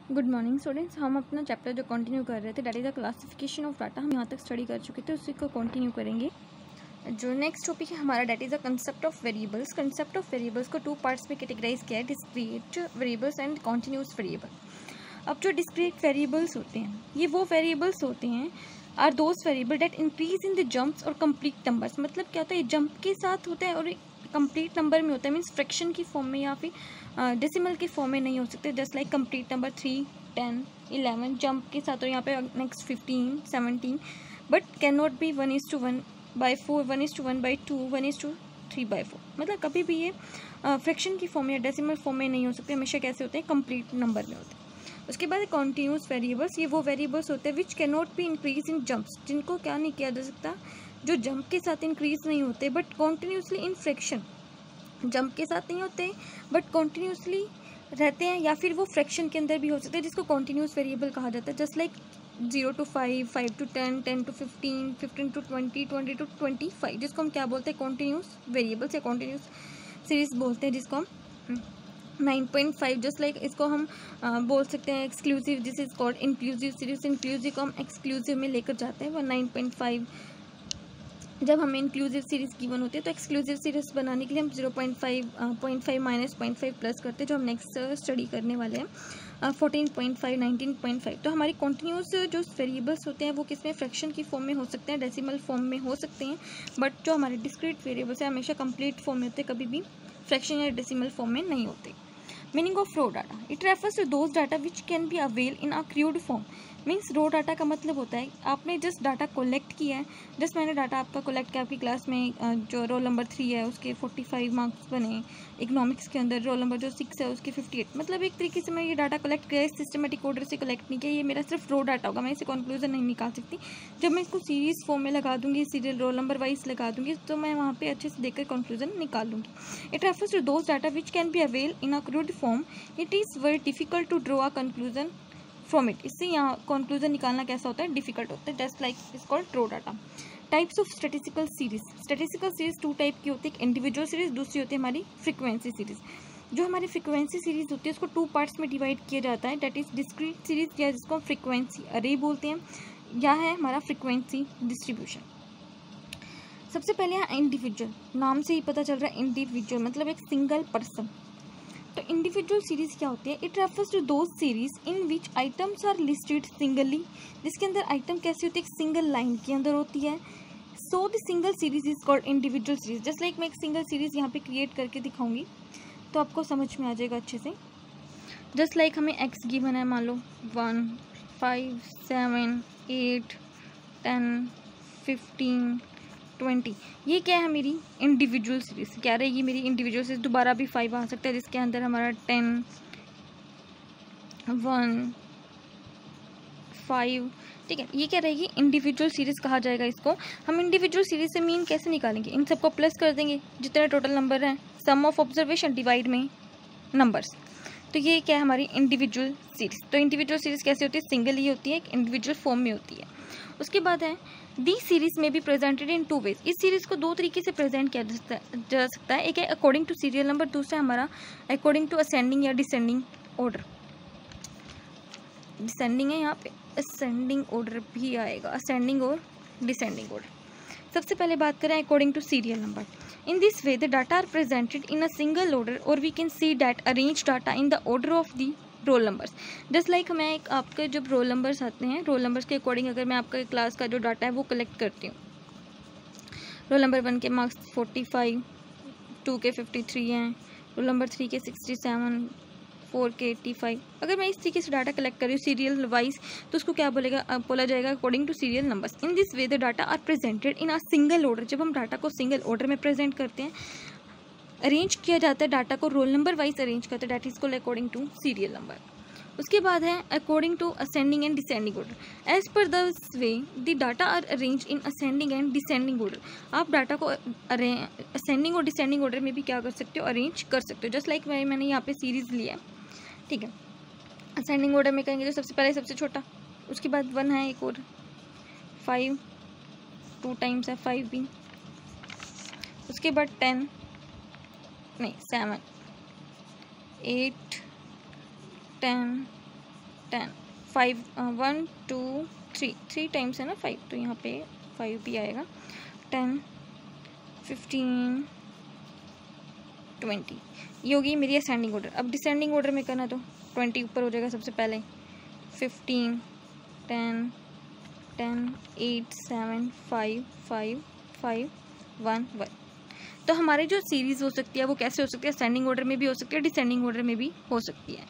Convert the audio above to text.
Good morning students. हम अपना chapter जो कंटिन्यू कर रहे थे that is the classification of data, हम यहाँ तक स्टडी कर चुके थे, उसी को कंटिन्यू करेंगे। जो नेक्स्ट टॉपिक है हमारा that is the concept of variables. Concept of variables को 2 पार्ट्स में कैटेगराइज किया है, discrete variables and continuous variable. अब जो डिस्क्रीट वेरिएबल्स होते हैं ये वो वेरिएबल्स होते हैं are those variable that increase in the jumps और कंप्लीट नंबर्स। मतलब क्या होता है, ये जंप के साथ होता है और कंप्लीट नंबर में होता है, मीन्स फ्रैक्शन की फॉर्म में या फिर डेसिमल की फॉर्म में नहीं हो सकते। Just like complete number 3, 10, 11 jump के साथ, और यहाँ पे next 15, 17, but can not be 1:1/4, 1:1/2, 1:3/4। मतलब कभी भी ये फ्रैक्शन की फॉर्म या डेसिमल फॉर्म में नहीं हो सकते, हमेशा कैसे होते हैं, कंप्लीट नंबर में होते हैं। उसके बाद कॉन्टिन्यूस वेरिएबल्स, ये वो वेरिएबल्स होते हैं which can not be increase in jumps, जिनको क्या नहीं किया जा सकता, जो जंप के साथ इंक्रीज नहीं होते but continuously in fraction, jump के साथ नहीं होते बट कॉन्टिन्यूसली रहते हैं, या फिर वो फ्रैक्शन के अंदर भी हो सकते हैं, जिसको कॉन्टिन्यूस वेरिएबल कहा जाता है। Just like 0 to 5, 5 to 10, 10 to 15, 15 to 20, 20 to 25, जिसको हम क्या बोलते हैं, कॉन्टिन्यूस वेरिएबल्स या कॉन्टिन्यूस सीरीज बोलते हैं, जिसको हम 9.5, जस्ट लाइक इसको हम बोल सकते हैं exclusive, this is called inclusive series. Inclusive को हम एक्सक्लूसिव में लेकर जाते हैं। वो 9.5 जब हमें इंक्लूसिव सीरीज गिवन होती है, तो एक्सक्लूसिव सीरीज बनाने के लिए हम 0.5 0.5 माइनस 0.5 प्लस करते हैं, जो हम नेक्स्ट स्टडी करने वाले हैं 14.5, 19.5। तो हमारी कॉन्टिन्यूस जो वेरिएबल्स होते हैं वो किस में, फ्रैक्शन की फॉर्म में हो सकते हैं, डेसिमल फॉर्म में हो सकते हैं, बट जो हमारे डिस्क्रीट वेरिएबल्स हैं हमेशा कंप्लीट फॉर्म में होते हैं, कभी भी फ्रैक्शन या डेसिमल फॉर्म में नहीं होते। Meaning of raw data, it refers to those data which can be avail in a crude form. Means raw data का मतलब होता है आपने जस्ट डाटा कलेक्ट किया है, जस्ट मैंने डाटा आपका कलेक्ट किया, आपकी क्लास में जो रोल नंबर 3 है उसके 45 मार्क्स बने, इकोनॉमिक्स के अंदर रोल नंबर जो 6 है उसके 58। मतलब एक तरीके से मैं ये डाटा कलेक्ट किया है, सिस्टमेटिक ऑर्डर से कलेक्ट नहीं किया, ये मेरा सिर्फ रो डाटा होगा, मैं इसे कंक्लूजन नहीं निकाल सकती। जब मैं इसको सीरीज फॉर्म में लगा दूंगी, सीरियल रोल नंबर वाइज लगा दूंगी, तो मैं वहाँ पे अच्छे से देखकर कंक्लूजन निकाल लूँगी। It refers to those data which can be avail in a crude form, it is very difficult to draw a conclusion from it. इससे यहाँ कंक्लूजन निकालना कैसा होता है, डिफिकल्ट होता है। Just like is called raw data. Types of statistical series, statistical series 2 type की होती है, एक इंडिविजुअल सीरीज, दूसरी होती है हमारी फ्रीक्वेंसी सीरीज। जो हमारी फ्रीक्वेंसी सीरीज होती है उसको 2 पार्ट्स में डिवाइड किया जाता है, दैट इज डिस्क्रीट सीरीज, या जिसको हम फ्रीक्वेंसी अरे बोलते हैं, या है हमारा फ्रीक्वेंसी डिस्ट्रीब्यूशन। सबसे पहले यहाँ इंडिविजुअल, नाम से ही पता चल रहा है इंडिविजुअल मतलब एक सिंगल पर्सन। तो इंडिविजुअल सीरीज क्या होती है, it refers to those series in which items are listed singly, जिसके अंदर आइटम कैसी होती है, एक सिंगल लाइन के अंदर होती है। So the single series is called individual series. Just like मैं एक सिंगल सीरीज यहाँ पे क्रिएट करके दिखाऊंगी तो आपको समझ में आ जाएगा अच्छे से। जस्ट लाइक हमें एक्स गिवन है, मान लो 1, 5, 7, 8, 10, 15, 20, ये क्या है, मेरी इंडिविजुअल सीरीज। क्या रहेगी मेरी इंडिविजुअल सीरीज, दोबारा भी 5 आ सकता है, जिसके अंदर हमारा 10, 1, 5, ठीक है, ये क्या रहेगी, इंडिविजुअल सीरीज कहा जाएगा इसको। हम इंडिविजुअल सीरीज से मीन कैसे निकालेंगे, इन सबको प्लस कर देंगे, जितने टोटल नंबर हैं, सम ऑफ ऑब्जर्वेशन डिवाइड में नंबर्स। तो ये क्या है हमारी इंडिविजुअल सीरीज। तो इंडिविजुअल सीरीज कैसे होती है, सिंगल ही होती है, एक इंडिविजुअल फॉर्म में होती है। उसके बाद है दी सीरीज में भी प्रेजेंटेड इन 2 वेज। इस सीरीज को 2 तरीके से प्रेजेंट किया जा सकता है। एक है अकॉर्डिंग टू सीरियल नंबर, दूसरा हमारा अकॉर्डिंग टू असेंडिंग या डिसेंडिंग ऑर्डर। डिसेंडिंग है, यहाँ पे असेंडिंग ऑर्डर भी आएगा, असेंडिंग और डिसेंडिंग ऑर्डर। सबसे पहले बात करें according to serial number. In this way the data are presented in a single order और we can see that arrange data in the order of the roll numbers. Just like मैं एक आपके जब roll numbers आते हैं, roll numbers के according अगर मैं आपका क्लास का जो डाटा है वो कलेक्ट करती हूँ, रोल नंबर 1 के मार्क्स 45, 2 के 53 हैं, रोल नंबर 3 के 67, 4 के 85, अगर मैं इस तरीके से डाटा कलेक्ट कर रही हूँ सीरियल वाइज, तो उसको क्या बोला जाएगा, according to serial numbers. In this way the data are presented in a single order. जब हम डाटा को सिंगल ऑर्डर में प्रेजेंट करते हैं, अरेंज किया जाता है डाटा को, रोल नंबर वाइज अरेंज करते हैं, that is called according to serial number. उसके बाद है according to ascending and descending order. As per this way the data are arrange in ascending and descending order. आप data को ascending और descending order में भी क्या कर सकते हो, अरेंज कर सकते हो। जस्ट लाइक मैंने यहाँ पे सीरीज लिया है, ठीक है, असेंडिंग ऑर्डर में कहेंगे तो सबसे पहले सबसे छोटा, उसके बाद 1 है, एक और 5, 2 टाइम्स है 5 भी, उसके बाद 10 नहीं 7, 8, 10, 10, 5, 1 2 3, 3 टाइम्स है ना 5, तो यहाँ पे 5 भी आएगा। 10, 15, 20, ये होगी मेरी असेंडिंग ऑर्डर। अब डिसेंडिंग ऑर्डर में करना तो 20 ऊपर हो जाएगा सबसे पहले, 15, 10, 10, 8, 7, 5, 5, 5, 1, 1। तो हमारी जो सीरीज़ हो सकती है वो कैसे हो सकती है, असेंडिंग ऑर्डर में भी हो सकती है, डिसेंडिंग ऑर्डर में भी हो सकती है।